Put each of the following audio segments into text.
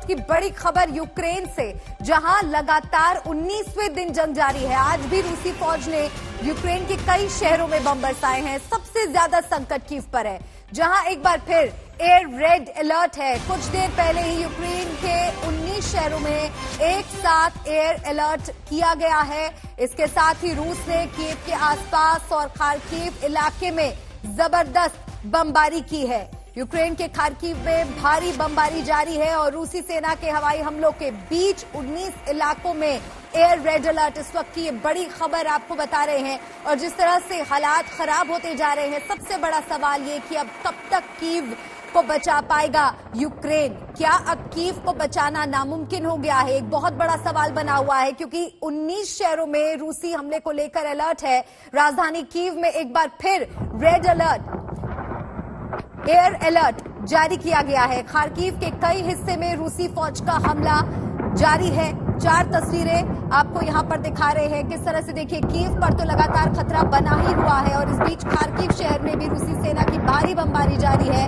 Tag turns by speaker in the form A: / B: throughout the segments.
A: वक्त की बड़ी खबर यूक्रेन से, जहां लगातार 19वें दिन जंग जारी है। आज भी रूसी फौज ने यूक्रेन के कई शहरों में बम बरसाए हैं। सबसे ज्यादा संकट कीव पर है, जहां एक बार फिर एयर रेड अलर्ट है। कुछ देर पहले ही यूक्रेन के 19 शहरों में एक साथ एयर अलर्ट किया गया है। इसके साथ ही रूस ने कीव के आसपास और खार्किव इलाके में जबरदस्त बमबारी की है। यूक्रेन के खार्किव में भारी बमबारी जारी है और रूसी सेना के हवाई हमलों के बीच 19 इलाकों में एयर रेड अलर्ट। इस वक्त की ये बड़ी खबर आपको बता रहे हैं। और जिस तरह से हालात खराब होते जा रहे हैं, सबसे बड़ा सवाल ये कि अब कब तक कीव को बचा पाएगा यूक्रेन। क्या अब कीव को बचाना नामुमकिन हो गया है? एक बहुत बड़ा सवाल बना हुआ है, क्योंकि 19 शहरों में रूसी हमले को लेकर अलर्ट है। राजधानी कीव में एक बार फिर रेड अलर्ट, एयर अलर्ट जारी किया गया है। खार्किव के कई हिस्से में रूसी फौज का हमला जारी है। 4 तस्वीरें आपको यहां पर दिखा रहे हैं। किस तरह से देखिए, कीव पर तो लगातार खतरा बना ही हुआ है और इस बीच खार्किव शहर में भी रूसी सेना की भारी बमबारी जारी है।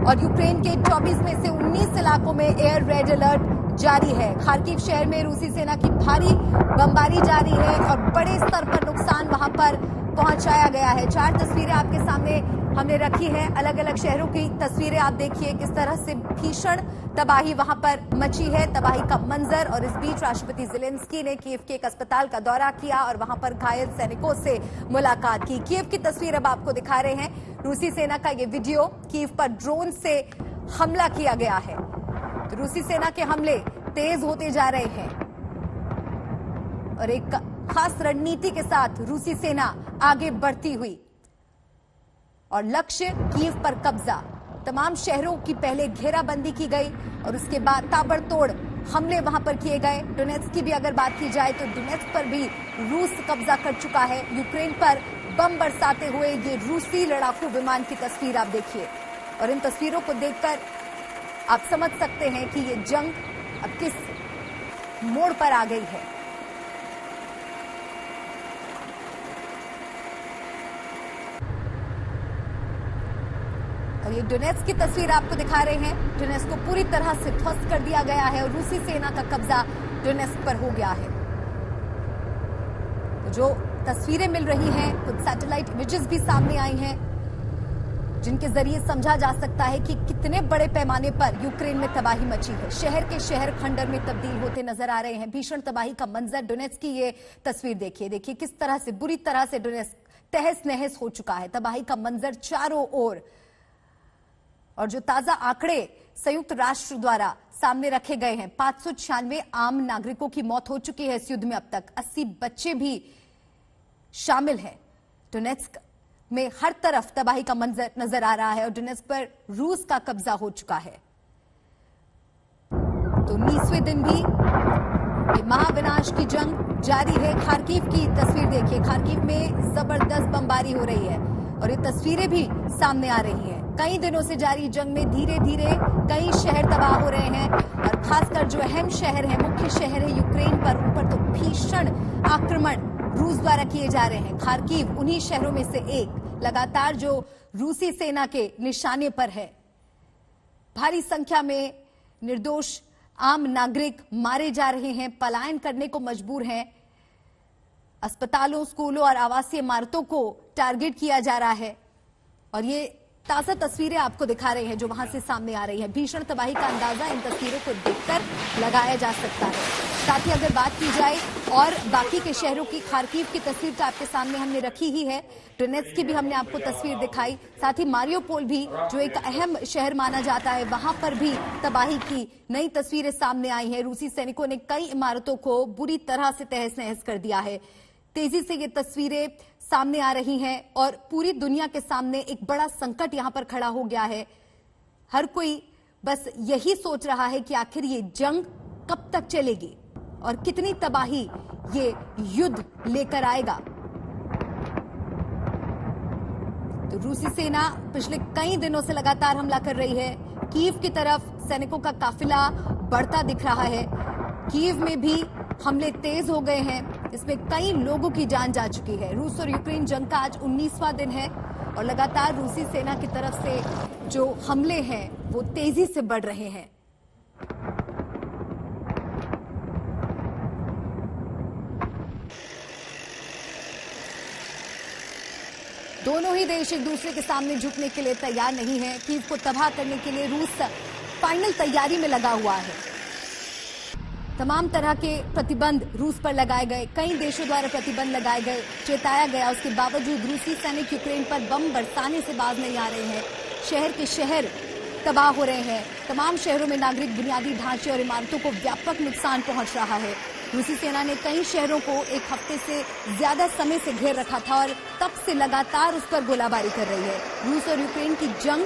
A: और यूक्रेन के 24 में से 19 इलाकों में एयर रेड अलर्ट जारी है। खार्किव शहर में रूसी सेना की भारी बमबारी जारी है और बड़े स्तर पर नुकसान वहां पर पहुंचाया गया है। 4 तस्वीरें आपके सामने हमने रखी है, अलग अलग शहरों की तस्वीरें। आप देखिए किस तरह से भीषण तबाही वहां पर मची है, तबाही का मंजर। और इस बीच राष्ट्रपति ज़ेलेंस्की ने कीव के एक अस्पताल का दौरा किया और वहां पर घायल सैनिकों से मुलाकात की। कीव की तस्वीर अब आपको दिखा रहे हैं। रूसी सेना का ये वीडियो, कीव पर ड्रोन से हमला किया गया है। तो रूसी सेना के हमले तेज होते जा रहे हैं और एक खास रणनीति के साथ रूसी सेना आगे बढ़ती हुई और लक्ष्य कीव पर कब्जा। तमाम शहरों की पहले घेराबंदी की गई और उसके बाद ताबड़तोड़ हमले वहां पर किए गए। डोनेट्स्क की भी अगर बात की जाए तो डोनेट्स्क पर भी रूस कब्जा कर चुका है। यूक्रेन पर बम बरसाते हुए ये रूसी लड़ाकू विमान की तस्वीर आप देखिए। और इन तस्वीरों को देखकर आप समझ सकते हैं कि ये जंग अब किस मोड़ पर आ गई है। और ये डोनेट्स्क की तस्वीर आपको दिखा रहे हैं। डोनेट्स्क को पूरी तरह से ध्वस्त कर दिया गया है और रूसी सेना का कब्जा डोनेट्स्क पर हो गया है। तो जो तस्वीरें मिल रही हैं, कुछ सैटेलाइट इमेजेस भी सामने आई हैं, जिनके जरिए समझा जा सकता है कि कितने बड़े पैमाने पर यूक्रेन में तबाही मची है। शहर के शहर खंडर में तब्दील होते नजर आ रहे हैं। भीषण तबाही का मंजर। डोनेट्स्क की ये तस्वीर देखिए, देखिए किस तरह से बुरी तरह से डोनेट्स्क तहस नहस हो चुका है। तबाही का मंजर चारों ओर। और जो ताजा आंकड़े संयुक्त राष्ट्र द्वारा सामने रखे गए हैं, 596 आम नागरिकों की मौत हो चुकी है इस युद्ध में अब तक। 80 बच्चे भी शामिल हैं। डोनेट्स्क में हर तरफ तबाही का मंजर नजर आ रहा है और डोनेट्स्क पर रूस का कब्जा हो चुका है। तो 19वें दिन भी ये महाविनाश की जंग जारी है। खार्किव की तस्वीर देखिए, खार्किव में जबरदस्त बमबारी हो रही है और ये तस्वीरें भी सामने आ रही हैं। कई दिनों से जारी जंग में धीरे धीरे कई शहर तबाह हो रहे हैं और खासकर जो अहम शहर है, मुख्य शहर है यूक्रेन पर, उन पर तो भीषण आक्रमण रूस द्वारा किए जा रहे हैं। खार्किव उन्हीं शहरों में से एक, लगातार जो रूसी सेना के निशाने पर है। भारी संख्या में निर्दोष आम नागरिक मारे जा रहे हैं, पलायन करने को मजबूर हैं। अस्पतालों, स्कूलों और आवासीय इमारतों को टारगेट किया जा रहा है। और ये ताजा तस्वीरें आपको दिखा रहे हैं जो वहां से सामने आ रही है। भीषण तबाही का अंदाजा इन तस्वीरों को देखकर लगाया जा सकता है। साथ ही अगर बात की जाए और बाकी के शहरों की, खार्किव की तस्वीर तो आपके सामने हमने रखी ही है। डोनेट्स्क की भी हमने आपको तस्वीर दिखाई। साथ ही मारियोपोल भी, जो एक अहम शहर माना जाता है, वहां पर भी तबाही की नई तस्वीरें सामने आई हैं। रूसी सैनिकों ने कई इमारतों को बुरी तरह से तहस नहस कर दिया है। तेजी से ये तस्वीरें सामने आ रही हैं और पूरी दुनिया के सामने एक बड़ा संकट यहां पर खड़ा हो गया है। हर कोई बस यही सोच रहा है कि आखिर ये जंग कब तक चलेगी और कितनी तबाही ये युद्ध लेकर आएगा। तो रूसी सेना पिछले कई दिनों से लगातार हमला कर रही है। कीव की तरफ सैनिकों का काफिला बढ़ता दिख रहा है। कीव में भी हमले तेज हो गए हैं, इसमें कई लोगों की जान जा चुकी है। रूस और यूक्रेन जंग का आज 19वां दिन है और लगातार रूसी सेना की तरफ से जो हमले हैं वो तेजी से बढ़ रहे हैं। दोनों ही देश एक दूसरे के सामने झुकने के लिए तैयार नहीं है। कीव को तबाह करने के लिए रूस फाइनल तैयारी में लगा हुआ है। तमाम तरह के प्रतिबंध रूस पर लगाए गए, कई देशों द्वारा प्रतिबंध लगाए गए, चेताया गया। उसके बावजूद रूसी सैनिक यूक्रेन पर बम बरसाने से बाज नहीं आ रहे हैं। शहर के शहर तबाह हो रहे हैं। तमाम शहरों में नागरिक बुनियादी ढांचे और इमारतों को व्यापक नुकसान पहुंच रहा है। रूसी सेना ने कई शहरों को एक हफ्ते से ज्यादा समय से घेर रखा था और तब से लगातार उस पर गोलाबारी कर रही है। रूस और यूक्रेन की जंग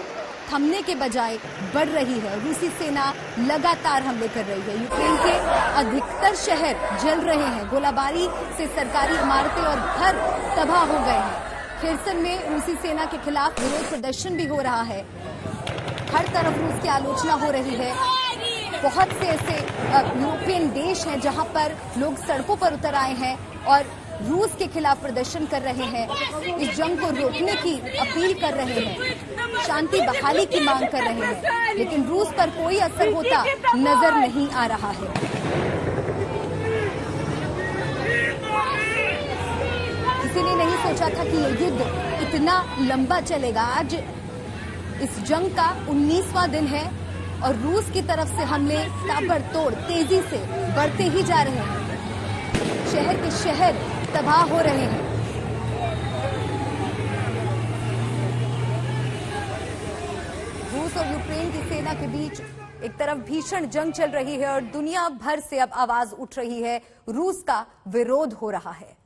A: थमने के बजाय बढ़ रही है। रूसी सेना लगातार हमले कर रही है। यूक्रेन के अधिकतर शहर जल रहे हैं। गोलाबारी से सरकारी इमारतें और घर तबाह हो गए हैं। खिर्सन में रूसी सेना के खिलाफ विरोध प्रदर्शन भी हो रहा है। हर तरफ रूस की आलोचना हो रही है। बहुत से ऐसे यूरोपियन देश हैं जहां पर लोग सड़कों पर उतर आए हैं और रूस के खिलाफ प्रदर्शन कर रहे हैं। इस जंग को रोकने की अपील कर रहे हैं, शांति बहाली की मांग कर रहे हैं, लेकिन रूस पर कोई असर होता नजर नहीं आ रहा है। किसी ने नहीं सोचा था कि ये युद्ध इतना लंबा चलेगा। आज इस जंग का 19वां दिन है और रूस की तरफ से हमले ताबड़तोड़ तेजी से बढ़ते ही जा रहे हैं। शहर के शहर तबाह हो रहे हैं। रूस और यूक्रेन की सेना के बीच एक तरफ भीषण जंग चल रही है और दुनिया भर से अब आवाज उठ रही है। रूस का विरोध हो रहा है।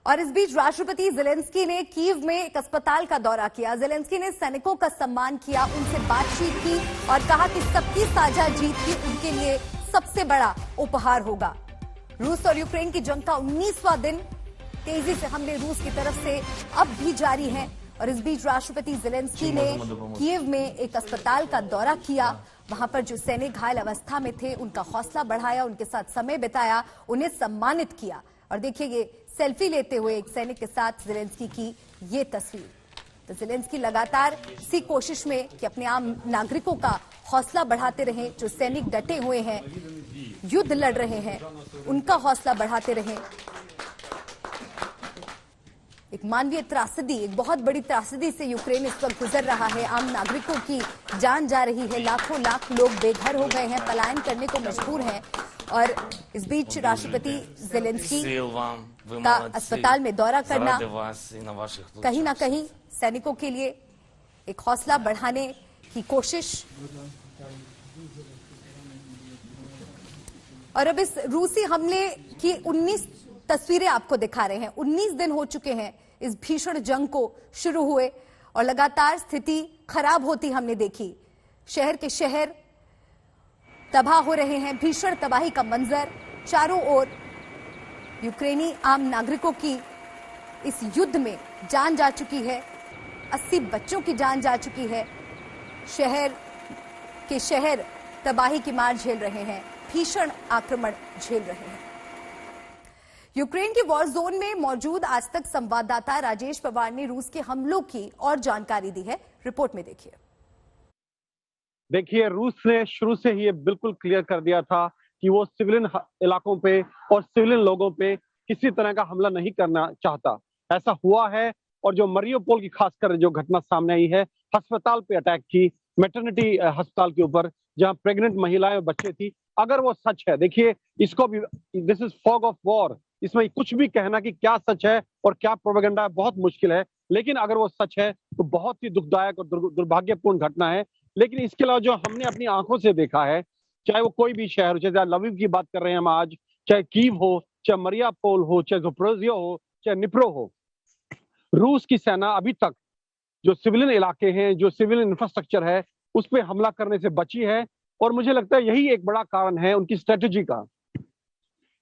A: और इस बीच राष्ट्रपति ज़ेलेंस्की ने कीव में एक अस्पताल का दौरा किया। ज़ेलेंस्की ने सैनिकों का सम्मान किया, उनसे बातचीत की और कहा कि सबकी साझा जीत ही उनके लिए सबसे बड़ा उपहार होगा। रूस और यूक्रेन की जंग का 19वां दिन, तेजी से हमले रूस की तरफ से अब भी जारी हैं। और इस बीच राष्ट्रपति ज़ेलेंस्की ने कीव में एक अस्पताल का दौरा किया। वहां पर जो सैनिक घायल अवस्था में थे उनका हौसला बढ़ाया, उनके साथ समय बिताया, उन्हें सम्मानित किया। और देखिए ये सेल्फी लेते हुए एक सैनिक के साथ ज़ेलेंस्की की ये तस्वीर। तो ज़ेलेंस्की लगातार इसी कोशिश में कि अपने आम नागरिकों का हौसला बढ़ाते रहें। जो सैनिक डटे हुए हैं, युद्ध लड़ रहे हैं, उनका हौसला बढ़ाते रहें। एक मानवीय त्रासदी, एक बहुत बड़ी त्रासदी से यूक्रेन इस वक्त गुजर रहा है। आम नागरिकों की जान जा रही है। लाखों लाख लोग बेघर हो गए हैं, पलायन करने को मजबूर हैं। और इस बीच राष्ट्रपति ज़ेलेंस्की का अस्पताल में दौरा करना कहीं ना कहीं सैनिकों के लिए एक हौसला बढ़ाने की कोशिश। और अब इस रूसी हमले की 19 तस्वीरें आपको दिखा रहे हैं। 19 दिन हो चुके हैं इस भीषण जंग को शुरू हुए और लगातार स्थिति खराब होती हमने देखी। शहर के शहर तबाह हो रहे हैं। भीषण तबाही का मंजर चारों ओर। यूक्रेनी आम नागरिकों की इस युद्ध में जान जा चुकी है। 80 बच्चों की जान जा चुकी है। शहर के शहर तबाही की मार झेल रहे हैं, भीषण आक्रमण झेल रहे हैं। यूक्रेन के वॉर जोन में मौजूद आज तक संवाददाता राजेश पवार ने रूस के हमलों की और जानकारी दी है। रिपोर्ट में
B: देखिए, रूस ने शुरू से ही ये बिल्कुल क्लियर कर दिया था कि वो सिविलियन इलाकों पे और सिविलियन लोगों पे किसी तरह का हमला नहीं करना चाहता। ऐसा हुआ है। और जो मरियोपोल की खासकर जो घटना सामने आई है, अस्पताल पे अटैक की, मैटरनिटी अस्पताल के ऊपर जहां प्रेग्नेंट महिलाएं और बच्चे थी, अगर वो सच है, देखिए इसको भी, this is fog of war, इसमें कुछ भी कहना कि क्या सच है और क्या प्रोपेगेंडा है बहुत मुश्किल है। लेकिन अगर वो सच है तो बहुत ही दुखदायक और दुर्भाग्यपूर्ण घटना है। लेकिन इसके अलावा जो हमने अपनी आंखों से देखा है, चाहे वो कोई भी शहर हो, चाहे लवीव की बात कर रहे हैं हम आज, चाहे कीव हो, चाहे मरियापोल हो, चाहे ज़पोरिज़िया हो, चाहे निप्रो हो, रूस की सेना अभी तक जो सिविलियन इलाके हैं, जो सिविलियन इंफ्रास्ट्रक्चर है, उस पर हमला करने से बची है। और मुझे लगता है यही एक बड़ा कारण है उनकी स्ट्रेटेजी का,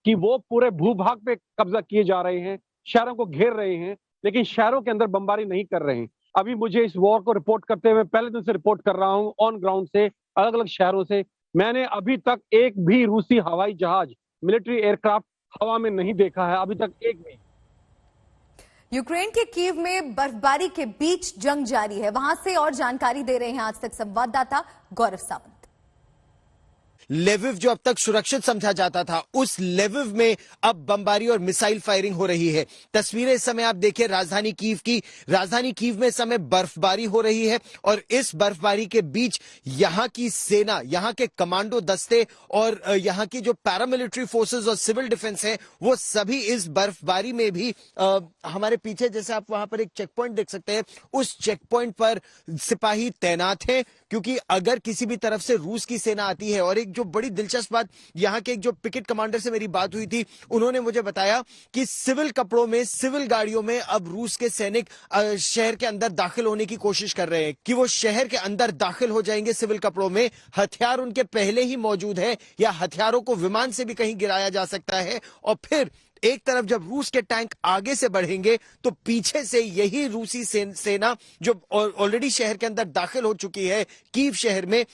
B: कि वो पूरे भूभाग पे कब्जा किए जा रहे हैं, शहरों को घेर रहे हैं, लेकिन शहरों के अंदर बमबारी नहीं कर रहे हैं। अभी मुझे इस वॉर को रिपोर्ट करते हुए पहले दिन से रिपोर्ट कर रहा हूं, ऑन ग्राउंड से, अलग अलग शहरों से। मैंने अभी तक एक भी रूसी हवाई जहाज, मिलिट्री एयरक्राफ्ट हवा में नहीं देखा है, अभी तक एक भी।
A: यूक्रेन के कीव में बर्फबारी के बीच जंग जारी है। वहां से और जानकारी दे रहे हैं आज तक संवाददाता गौरव सावंत।
C: लेविव जो अब तक सुरक्षित समझा जाता था, उस लेविव में अब बमबारी और मिसाइल फायरिंग हो रही है। तस्वीरें इस समय आप देखिए राजधानी कीव की। राजधानी कीव में इस समय बर्फबारी हो रही है और इस बर्फबारी के बीच यहां की सेना, यहां के कमांडो दस्ते और यहां की जो पैरामिलिट्री फोर्सेस और सिविल डिफेंस है, वो सभी इस बर्फबारी में भी हमारे पीछे जैसे आप वहां पर एक चेक पॉइंट देख सकते हैं, उस चेक पॉइंट पर सिपाही तैनात है, क्योंकि अगर किसी भी तरफ से रूस की सेना आती है। और एक जो बड़ी दिलचस्प बात, यहां के एक जो पिकेट कमांडर से मेरी बात हुई थी, उन्होंने मुझे बताया कि सिविल कपड़ों में, सिविल गाड़ियों में अब रूस के सैनिक शहर के अंदर दाखिल होने की कोशिश कर रहे हैं कि वो शहर के अंदर दाखिल हो जाएंगे सिविल कपड़ों में। हथियार उनके पहले ही मौजूद है या हथियारों को विमान से भी कहीं गिराया जा सकता है। और फिर एक तरफ जब रूस के टैंक आगे से बढ़ेंगे तो पीछे से यही रूसी सेना जो ऑलरेडी शहर के अंदर दाखिल हो चुकी है कीव शहर में,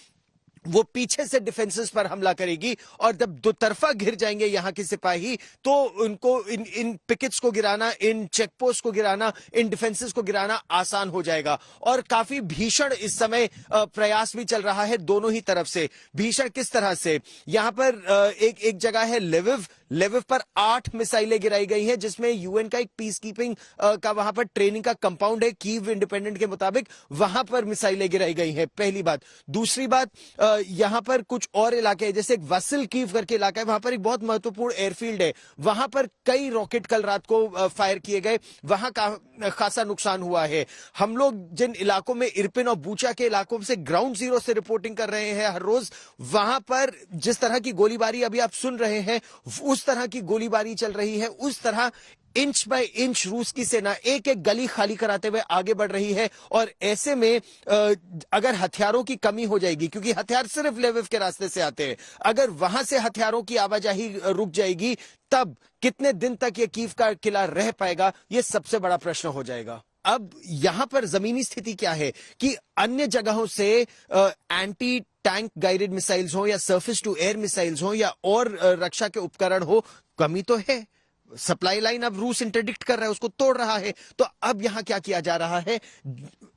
C: वो पीछे से डिफेंसेस पर हमला करेगी। और जब दो तरफा घिर जाएंगे यहां के सिपाही, तो उनको इन पिकेट्स को गिराना, इन चेकपोस्ट को गिराना, इन डिफेंसेस को गिराना आसान हो जाएगा। और काफी भीषण इस समय प्रयास भी चल रहा है दोनों ही तरफ से। भीषण किस तरह से, यहां पर एक जगह है लेविव पर 8 मिसाइलें गिराई गई हैं, जिसमें यूएन का एक पीस कीपिंग का वहां पर ट्रेनिंग का कंपाउंड है कीव इंडिपेंडेंट के मुताबिक, वहां पर मिसाइलें गिराई गई हैं। पहली बात। दूसरी बात, यहां पर कुछ और इलाके हैं, जैसे एक वसिल कीव करके इलाका है, वहां पर एक बहुत महत्वपूर्ण एयरफील्ड है, वहां पर कई रॉकेट कल रात को फायर किए गए, वहां का खासा नुकसान हुआ है। हम लोग जिन इलाकों में, इरपिन और बूचा के इलाकों से ग्राउंड जीरो से रिपोर्टिंग कर रहे हैं हर रोज, वहां पर जिस तरह की गोलीबारी अभी आप सुन रहे हैं, उस तरह की गोलीबारी चल रही है। उस तरह इंच बाय इंच रूस की सेना एक एक गली खाली कराते हुए आगे बढ़ रही है। और ऐसे में अगर हथियारों की कमी हो जाएगी, क्योंकि हथियार सिर्फ लेविव के रास्ते से आते हैं, अगर वहां से हथियारों की आवाजाही रुक जाएगी, तब कितने दिन तक ये कीव का किला रह पाएगा, ये सबसे बड़ा प्रश्न हो जाएगा। अब यहां पर जमीनी स्थिति क्या है कि अन्य जगहों से एंटी टैंक गाइडेड मिसाइल्स हो या सरफेस टू एयर मिसाइल्स हो या और रक्षा के उपकरण हो, कमी तो है। सप्लाई लाइन अब रूस इंटरडिक्ट कर रहा है, उसको तोड़ रहा है। तो अब यहां क्या किया जा रहा है,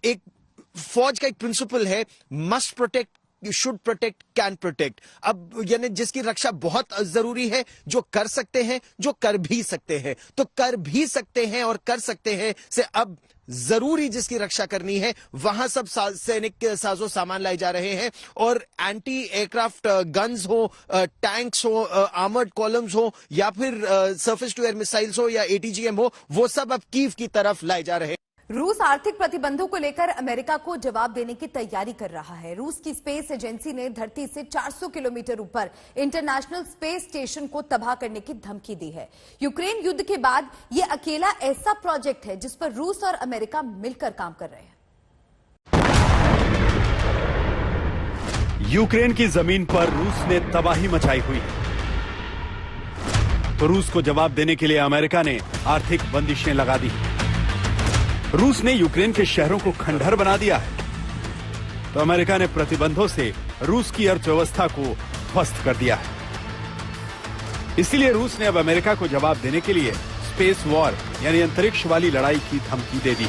C: एक फौज का एक प्रिंसिपल है, must protect, you should protect, can protect. अब यानी जिसकी रक्षा बहुत जरूरी है, जो कर सकते हैं, जो कर भी सकते हैं, तो कर भी सकते हैं और कर सकते हैं से अब जरूरी जिसकी रक्षा करनी है, वहां सब सैनिक साजो सामान लाए जा रहे हैं। और एंटी एयरक्राफ्ट गन्स हो, टैंक्स हो, आर्मर्ड कॉलम्स हो या फिर सरफेस टू एयर मिसाइल्स हो या एटीजीएम हो, वो सब अब कीव की तरफ लाए जा रहे हैं।
A: रूस आर्थिक प्रतिबंधों को लेकर अमेरिका को जवाब देने की तैयारी कर रहा है। रूस की स्पेस एजेंसी ने धरती से 400 किलोमीटर ऊपर इंटरनेशनल स्पेस स्टेशन को तबाह करने की धमकी दी है। यूक्रेन युद्ध के बाद यह अकेला ऐसा प्रोजेक्ट है जिस पर रूस और अमेरिका मिलकर काम कर रहे हैं।
D: यूक्रेन की जमीन पर रूस ने तबाही मचाई हुई है, तो रूस को जवाब देने के लिए अमेरिका ने आर्थिक बंदिशें लगा दी। रूस ने यूक्रेन के शहरों को खंडहर बना दिया है, तो अमेरिका ने प्रतिबंधों से रूस की अर्थव्यवस्था को ध्वस्त कर दिया है। इसलिए रूस ने अब अमेरिका को जवाब देने के लिए स्पेस वॉर यानी अंतरिक्ष वाली लड़ाई की धमकी दे दी।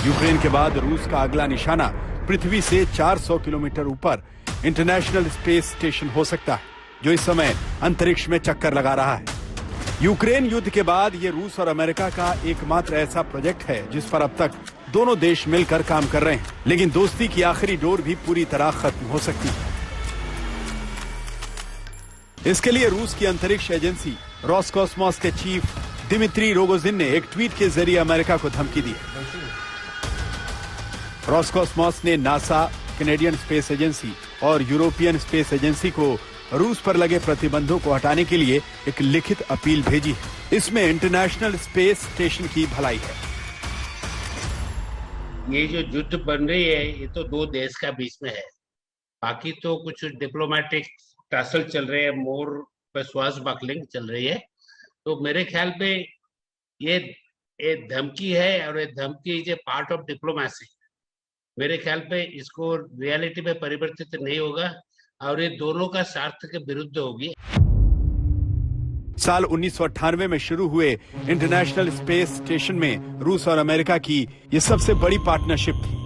D: यूक्रेन के बाद रूस का अगला निशाना पृथ्वी से 400 किलोमीटर ऊपर इंटरनेशनल स्पेस स्टेशन हो सकता है, जो इस समय अंतरिक्ष में चक्कर लगा रहा है। यूक्रेन युद्ध के बाद ये रूस और अमेरिका का एकमात्र ऐसा प्रोजेक्ट है जिस पर अब तक दोनों देश मिलकर काम कर रहे हैं, लेकिन दोस्ती की आखिरी डोर भी पूरी तरह खत्म हो सकती है। इसके लिए रूस की अंतरिक्ष एजेंसी रोसकॉस्मोस के चीफ दिमित्री रोगोजिन ने एक ट्वीट के जरिए अमेरिका को धमकी दी। रोसकॉस्मोस ने नासा, कैनेडियन स्पेस एजेंसी और यूरोपियन स्पेस एजेंसी को रूस पर लगे प्रतिबंधों को हटाने के लिए एक लिखित अपील भेजी है। इसमें इंटरनेशनल स्पेस स्टेशन की भलाई है।
E: ये जो युद्ध बन रही है, ये तो दो देश का बीच में है, बाकी तो कुछ डिप्लोमेटिक टसल चल रहे हैं, मोर विश्वास बकलिंग चल रही है। तो मेरे ख्याल पे ये धमकी है और ये धमकी is a part of diplomacy. मेरे ख्याल पे इसको रियलिटी में परिवर्तित नहीं होगा और ये दोनों का स्वार्थ के विरुद्ध होगी।
D: साल 1998 में शुरू हुए इंटरनेशनल स्पेस स्टेशन में रूस और अमेरिका की ये सबसे बड़ी पार्टनरशिप थी।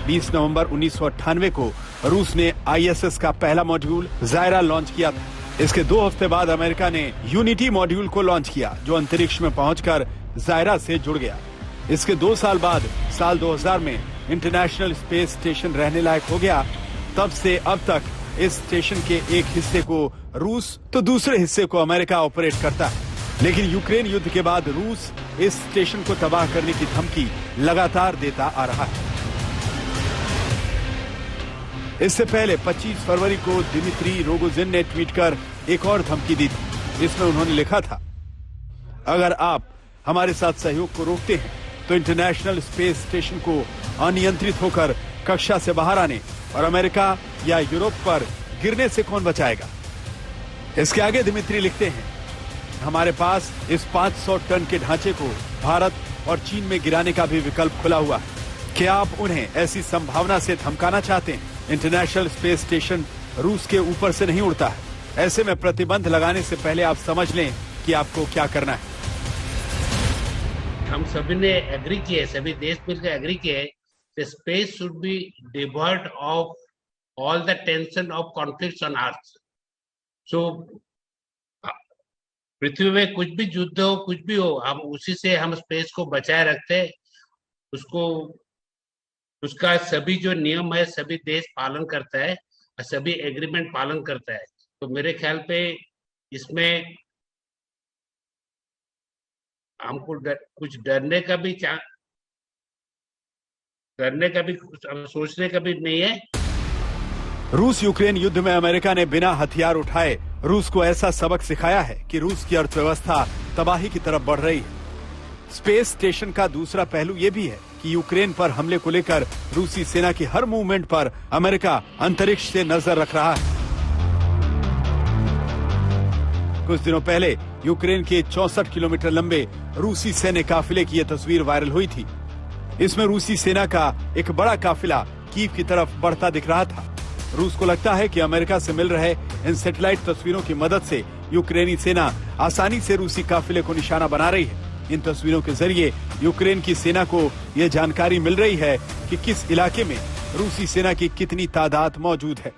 D: 20 नवंबर 1998 को रूस ने ISS का पहला मॉड्यूल जायरा लॉन्च किया था। इसके 2 हफ्ते बाद अमेरिका ने यूनिटी मॉड्यूल को लॉन्च किया, जो अंतरिक्ष में पहुंचकर जायरा से जुड़ गया। इसके 2 साल बाद साल 2000 में इंटरनेशनल स्पेस स्टेशन रहने लायक हो गया। तब से अब तक इस स्टेशन के एक हिस्से को रूस तो दूसरे हिस्से को अमेरिका ऑपरेट करता है। लेकिन यूक्रेन युद्ध के बाद रूस इस स्टेशन को तबाह करने की धमकी लगातार देता आ रहा है। इससे पहले 25 फरवरी को दिमित्री रोगोजिन ने ट्वीट कर एक और धमकी दी थी। इसमें उन्होंने लिखा था, अगर आप हमारे साथ सहयोग को रोकते हैं तो इंटरनेशनल स्पेस स्टेशन को अनियंत्रित होकर कक्षा से बाहर आने और अमेरिका या यूरोप पर गिरने से कौन बचाएगा। इसके आगे दिमित्री लिखते हैं, हमारे पास इस 500 टन के ढांचे को भारत और चीन में गिराने का भी विकल्प खुला हुआ है। क्या आप उन्हें ऐसी संभावना से धमकाना चाहते हैं? इंटरनेशनल स्पेस स्टेशन रूस के ऊपर से नहीं उड़ता है। ऐसे में प्रतिबंध लगाने से पहले आप समझ लें कि आपको क्या करना है।
E: हम सभी ने एग्री किए, सभी देश मिलकर एग्री किए, the space should be devoid of all the tension of conflicts on earth. So पृथ्वी में कुछ भी युद्ध हो, कुछ भी हो, हम उसी से हम स्पेस को बचाए रखते, उसको उसका सभी जो नियम है सभी देश पालन करता है और सभी एग्रीमेंट पालन करता है। तो मेरे ख्याल पे इसमें हमको कुछ डरने का भी सोचने का भी नहीं है।
D: रूस यूक्रेन युद्ध में अमेरिका ने बिना हथियार उठाए रूस को ऐसा सबक सिखाया है कि रूस की अर्थव्यवस्था तबाही की तरफ बढ़ रही है। स्पेस स्टेशन का दूसरा पहलू ये भी है कि यूक्रेन पर हमले को लेकर रूसी सेना की हर मूवमेंट पर अमेरिका अंतरिक्ष से नजर रख रहा है। कुछ दिनों पहले यूक्रेन के 64 किलोमीटर लंबे रूसी सैन्य काफिले की यह तस्वीर वायरल हुई थी। इसमें रूसी सेना का एक बड़ा काफिला कीव की तरफ बढ़ता दिख रहा था। रूस को लगता है कि अमेरिका से मिल रहे इन सैटेलाइट तस्वीरों की मदद से यूक्रेनी सेना आसानी से रूसी काफिले को निशाना बना रही है। इन तस्वीरों के जरिए यूक्रेन की सेना को यह जानकारी मिल रही है कि किस इलाके में रूसी सेना की कितनी तादाद मौजूद है।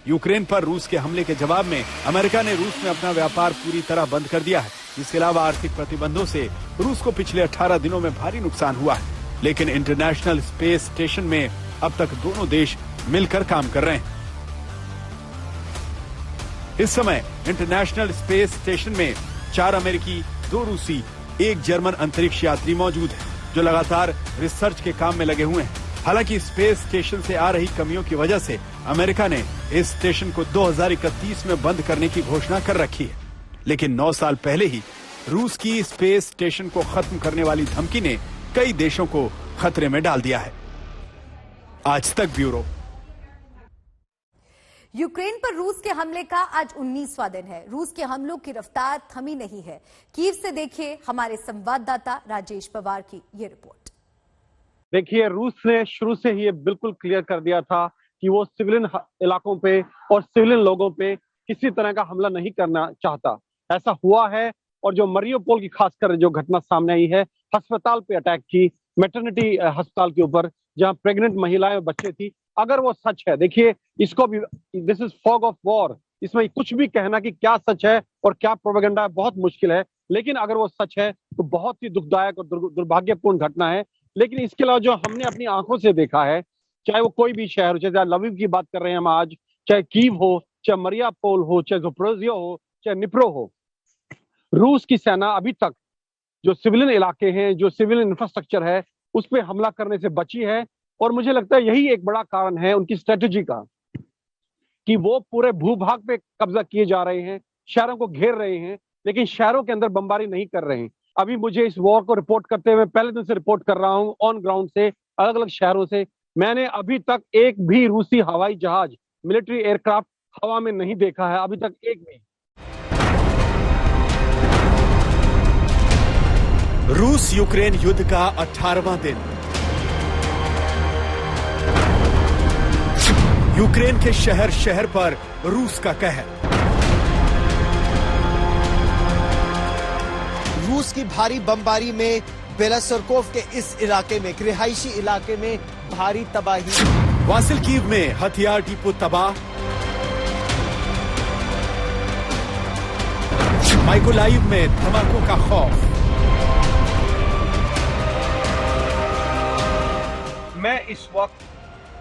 D: यूक्रेन पर रूस के हमले के जवाब में अमेरिका ने रूस में अपना व्यापार पूरी तरह बंद कर दिया है। इसके अलावा आर्थिक प्रतिबंधों से रूस को पिछले 18 दिनों में भारी नुकसान हुआ है। लेकिन इंटरनेशनल स्पेस स्टेशन में अब तक दोनों देश मिलकर काम कर रहे हैं। इस समय इंटरनेशनल स्पेस स्टेशन में 4 अमेरिकी, 2 रूसी, 1 जर्मन अंतरिक्ष यात्री मौजूद है, जो लगातार रिसर्च के काम में लगे हुए हैं। हालांकि स्पेस स्टेशन से आ रही कमियों की वजह से अमेरिका ने इस स्टेशन को 2031 में बंद करने की घोषणा कर रखी है। लेकिन 9 साल पहले ही रूस की स्पेस स्टेशन को खत्म करने वाली धमकी ने कई देशों को खतरे में डाल दिया है। आज तक ब्यूरो।
A: यूक्रेन पर रूस के हमले का आज 19वां दिन है। रूस के हमलों की रफ्तार थमी नहीं है। कीव से देखिए हमारे संवाददाता राजेश पवार की ये रिपोर्ट।
B: देखिए, रूस ने शुरू से ही ये बिल्कुल क्लियर कर दिया था कि वो सिविलियन इलाकों पे और सिविलियन लोगों पे किसी तरह का हमला नहीं करना चाहता। ऐसा हुआ है, और जो मरियोपोल की खासकर जो घटना सामने आई है, अस्पताल पे अटैक की, मैटरनिटी अस्पताल के ऊपर जहां प्रेग्नेंट महिलाएं और बच्चे थी, अगर वो सच है, देखिए इसको भी, this is fog of war, इसमें कुछ भी कहना कि क्या सच है और क्या प्रोपेगेंडा है बहुत मुश्किल है। लेकिन अगर वो सच है तो बहुत ही दुखदायक और दुर्भाग्यपूर्ण घटना है। लेकिन इसके अलावा जो हमने अपनी आंखों से देखा है, चाहे वो कोई भी शहर हो, चाहे लविव की बात कर रहे हैं हम आज, चाहे कीव हो, चाहे मरियापोल हो, चाहे ज़पोरिज़िया हो, चाहे निप्रो हो, रूस की सेना अभी तक जो सिविलियन इलाके हैं, जो सिविलियन इंफ्रास्ट्रक्चर है, उस पर हमला करने से बची है। और मुझे लगता है यही एक बड़ा कारण है उनकी स्ट्रेटेजी का, कि वो पूरे भूभाग पे कब्जा किए जा रहे हैं, शहरों को घेर रहे हैं, लेकिन शहरों के अंदर बमबारी नहीं कर रहे हैं। अभी मुझे इस वॉर को रिपोर्ट करते हुए पहले दिन से रिपोर्ट कर रहा हूं, ऑन ग्राउंड से, अलग अलग शहरों से, मैंने अभी तक एक भी रूसी हवाई जहाज, मिलिट्री एयरक्राफ्ट हवा में नहीं देखा है, अभी तक एक भी।
D: रूस यूक्रेन युद्ध का 18वां दिन। यूक्रेन के शहर शहर पर रूस का कहर।
C: रूस की भारी बमबारी में बेलासरकोव के इस इलाके में, रिहायशी इलाके में भारी तबाही।
D: वासिल कीव में हथियार डिपो तबाह, माइकोलाइव में धमाकों का खौफ।
B: मैं इस वक्त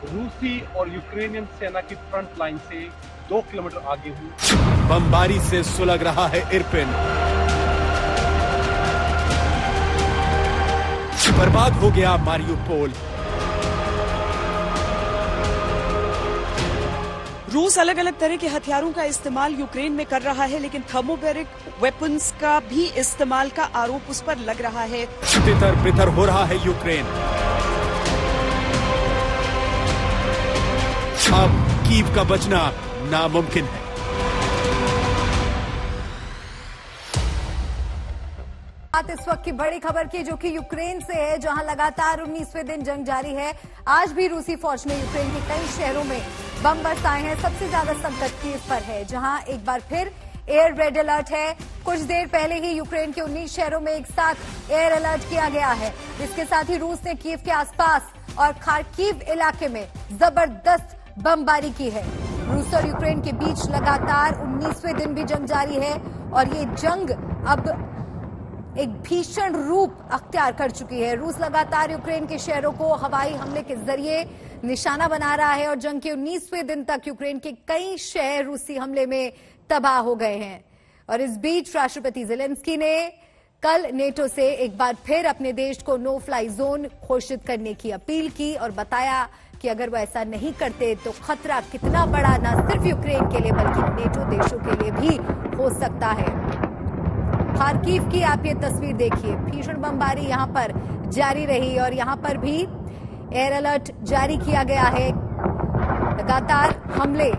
B: रूसी और यूक्रेनियन सेना की फ्रंट लाइन से 2 किलोमीटर आगे हूं।
D: बमबारी से सुलग रहा है इरपिन, बर्बाद हो गया मारियोपोल।
F: रूस अलग अलग तरह के हथियारों का इस्तेमाल यूक्रेन में कर रहा है, लेकिन थर्मोबैरिक वेपन्स का भी इस्तेमाल का आरोप उस पर लग रहा है।
D: तितर बितर हो रहा है यूक्रेन। अब कीव का बचना नामुमकिन है।
A: बात इस वक्त की बड़ी खबर की, जो कि यूक्रेन से है, जहां लगातार 19वें दिन जंग जारी है। आज भी रूसी फौज ने यूक्रेन के कई शहरों में बम बरसाए हैं। सबसे ज्यादा संकट कीव पर है, जहां एक बार फिर एयर रेड अलर्ट है। कुछ देर पहले ही यूक्रेन के 19 शहरों में एक साथ एयर अलर्ट किया गया है। इसके साथ ही रूस ने कीव के आसपास और खार्किव इलाके में जबरदस्त बमबारी की है। रूस और यूक्रेन के बीच लगातार 19वें दिन भी जंग जारी है और ये जंग अब एक भीषण रूप अख्तियार कर चुकी है। रूस लगातार यूक्रेन के शहरों को हवाई हमले के जरिए निशाना बना रहा है और जंग के 19वें दिन तक यूक्रेन के कई शहर रूसी हमले में तबाह हो गए हैं। और इस बीच राष्ट्रपति ज़ेलेंस्की ने कल नेटो से एक बार फिर अपने देश को नो फ्लाई जोन घोषित करने की अपील की और बताया कि अगर वो ऐसा नहीं करते तो खतरा कितना बड़ा न सिर्फ यूक्रेन के लिए बल्कि नेटो देशों के लिए भी हो सकता है। खार्किव की आप ये तस्वीर देखिए, भीषण बमबारी यहां पर जारी रही और यहां पर भी एयर अलर्ट जारी किया गया है। लगातार हमले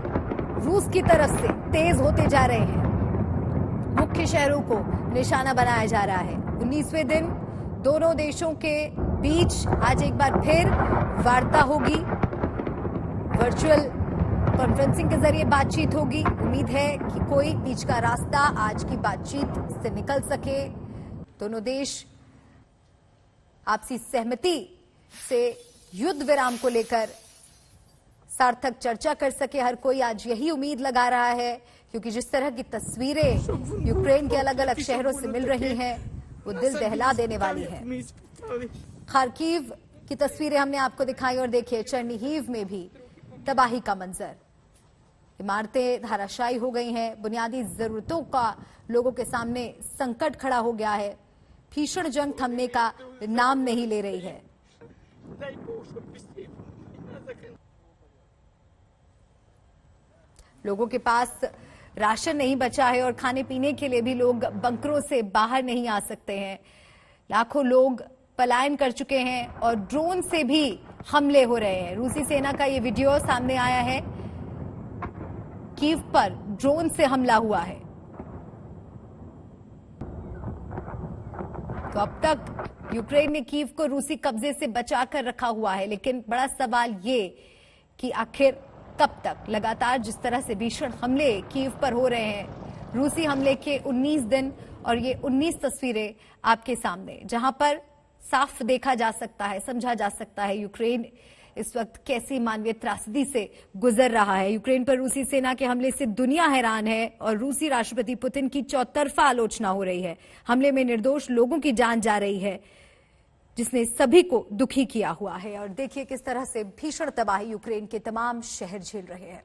A: रूस की तरफ से तेज होते जा रहे हैं। मुख्य शहरों को निशाना बनाया जा रहा है। 19वें दिन दोनों देशों के बीच आज एक बार फिर वार्ता होगी, वर्चुअल कॉन्फ्रेंसिंग के जरिए बातचीत होगी। उम्मीद है कि कोई बीच का रास्ता आज की बातचीत से निकल सके। दोनों देश आपसी सहमति से युद्ध विराम को लेकर सार्थक चर्चा कर सके। हर कोई आज यही उम्मीद लगा रहा है, क्योंकि जिस तरह की तस्वीरें यूक्रेन के अलग अलग शहरों से मिल रही हैं वो दिल दहला देने वाली है। खार्किव की तस्वीरें हमने आपको दिखाई और देखिए चर्निहिव में भी तबाही का मंजर। इमारतें धराशायी हो गई हैं, बुनियादी जरूरतों का लोगों के सामने संकट खड़ा हो गया है। भीषण जंग थमने का नाम नहीं ले रही है। लोगों के पास राशन नहीं बचा है और खाने पीने के लिए भी लोग बंकरों से बाहर नहीं आ सकते हैं। लाखों लोग पलायन कर चुके हैं और ड्रोन से भी हमले हो रहे हैं। रूसी सेना का ये वीडियो सामने आया है, कीव पर ड्रोन से हमला हुआ है। तो अब तक यूक्रेन ने कीव को रूसी कब्जे से बचाकर रखा हुआ है, लेकिन बड़ा सवाल ये कि आखिर कब तक। लगातार जिस तरह से भीषण हमले कीव पर हो रहे हैं, रूसी हमले के 19 दिन और ये 19 तस्वीरें आपके सामने, जहां पर साफ देखा जा सकता है, समझा जा सकता है यूक्रेन इस वक्त कैसी मानवीय त्रासदी से गुजर रहा है। यूक्रेन पर रूसी सेना के हमले से दुनिया हैरान है और रूसी राष्ट्रपति पुतिन की चौतरफा आलोचना हो रही है। हमले में निर्दोष लोगों की जान जा रही है, जिसने सभी को दुखी किया हुआ है। और देखिए किस तरह से भीषण तबाही यूक्रेन के तमाम शहर झेल रहे हैं।